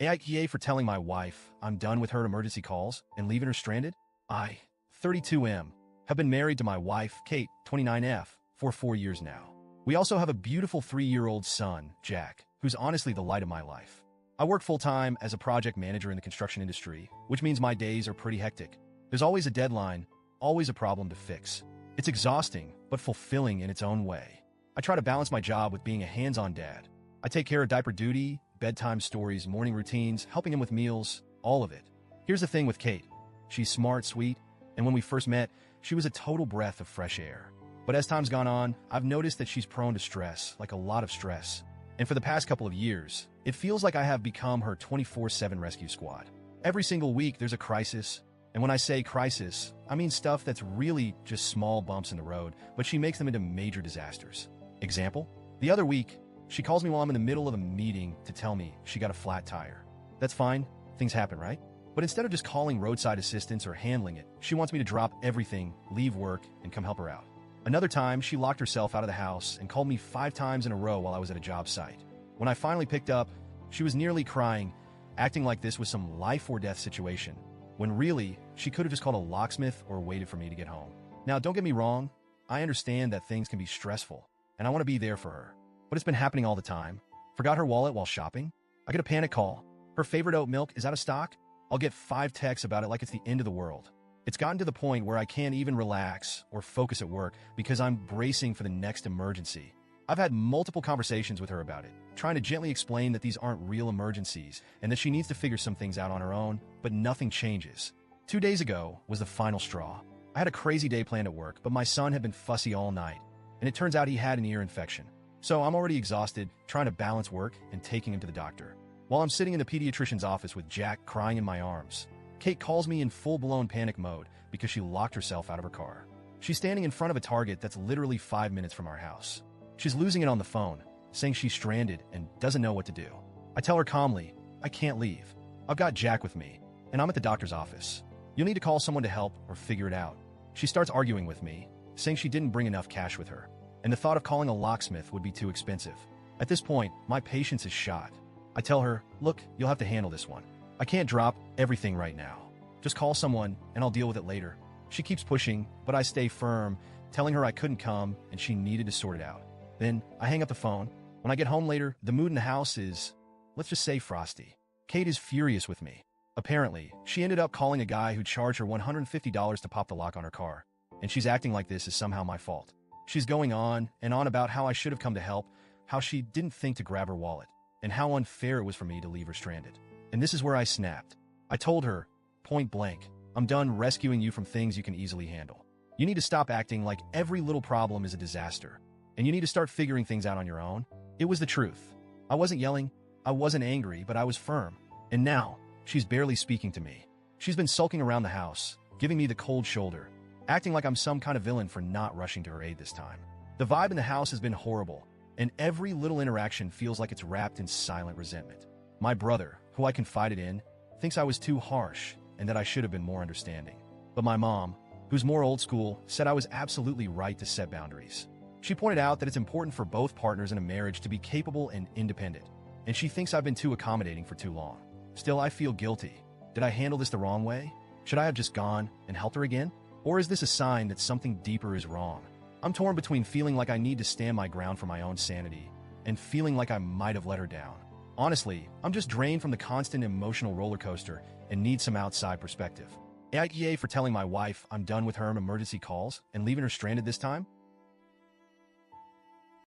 AITA for telling my wife I'm done with her emergency calls and leaving her stranded? I, 32M, have been married to my wife, Kate, 29F, for 4 years now. We also have a beautiful 3-year-old son, Jack, who's honestly the light of my life. I work full-time as a project manager in the construction industry, which means my days are pretty hectic. There's always a deadline, always a problem to fix. It's exhausting, but fulfilling in its own way. I try to balance my job with being a hands-on dad. I take care of diaper duty, bedtime stories, morning routines, helping him with meals, all of it. Here's the thing with Kate. She's smart, sweet, and when we first met, she was a total breath of fresh air. But as time's gone on, I've noticed that she's prone to stress, like a lot of stress. And for the past couple of years, it feels like I have become her 24/7 rescue squad. Every single week, there's a crisis. And when I say crisis, I mean stuff that's really just small bumps in the road, but she makes them into major disasters. Example? The other week, she calls me while I'm in the middle of a meeting to tell me she got a flat tire. That's fine. Things happen, right? But instead of just calling roadside assistance or handling it, she wants me to drop everything, leave work, and come help her out. Another time, she locked herself out of the house and called me 5 times in a row while I was at a job site. When I finally picked up, she was nearly crying, acting like this was some life-or-death situation, when really, she could have just called a locksmith or waited for me to get home. Now, don't get me wrong, I understand that things can be stressful, and I want to be there for her. But it's been happening all the time. Forgot her wallet while shopping? I get a panic call. Her favorite oat milk is out of stock? I'll get 5 texts about it like it's the end of the world. It's gotten to the point where I can't even relax or focus at work because I'm bracing for the next emergency. I've had multiple conversations with her about it, trying to gently explain that these aren't real emergencies and that she needs to figure some things out on her own, but nothing changes. 2 days ago was the final straw. I had a crazy day planned at work, but my son had been fussy all night, and it turns out he had an ear infection. So I'm already exhausted, trying to balance work and taking him to the doctor. While I'm sitting in the pediatrician's office with Jack crying in my arms, Kate calls me in full-blown panic mode because she locked herself out of her car. She's standing in front of a Target that's literally 5 minutes from our house. She's losing it on the phone, saying she's stranded and doesn't know what to do. I tell her calmly, I can't leave. I've got Jack with me, and I'm at the doctor's office. You'll need to call someone to help or figure it out. She starts arguing with me, saying she didn't bring enough cash with her, and the thought of calling a locksmith would be too expensive. At this point, my patience is shot. I tell her, look, you'll have to handle this one. I can't drop everything right now. Just call someone, and I'll deal with it later. She keeps pushing, but I stay firm, telling her I couldn't come and she needed to sort it out. Then I hang up the phone. When I get home later, the mood in the house is, let's just say, frosty. Kate is furious with me. Apparently, she ended up calling a guy who charged her $150 to pop the lock on her car, and she's acting like this is somehow my fault. She's going on and on about how I should have come to help, how she didn't think to grab her wallet, and how unfair it was for me to leave her stranded. And this is where I snapped. I told her, point blank, I'm done rescuing you from things you can easily handle. You need to stop acting like every little problem is a disaster, and you need to start figuring things out on your own. It was the truth. I wasn't yelling, I wasn't angry, but I was firm. And now, she's barely speaking to me. She's been sulking around the house, giving me the cold shoulder, acting like I'm some kind of villain for not rushing to her aid this time. The vibe in the house has been horrible, and every little interaction feels like it's wrapped in silent resentment. My brother, who I confided in, thinks I was too harsh and that I should have been more understanding. But my mom, who's more old school, said I was absolutely right to set boundaries. She pointed out that it's important for both partners in a marriage to be capable and independent, and she thinks I've been too accommodating for too long. Still, I feel guilty. Did I handle this the wrong way? Should I have just gone and helped her again? Or is this a sign that something deeper is wrong? I'm torn between feeling like I need to stand my ground for my own sanity and feeling like I might have let her down. Honestly, I'm just drained from the constant emotional roller coaster and need some outside perspective. AITA for telling my wife I'm done with her emergency calls and leaving her stranded this time?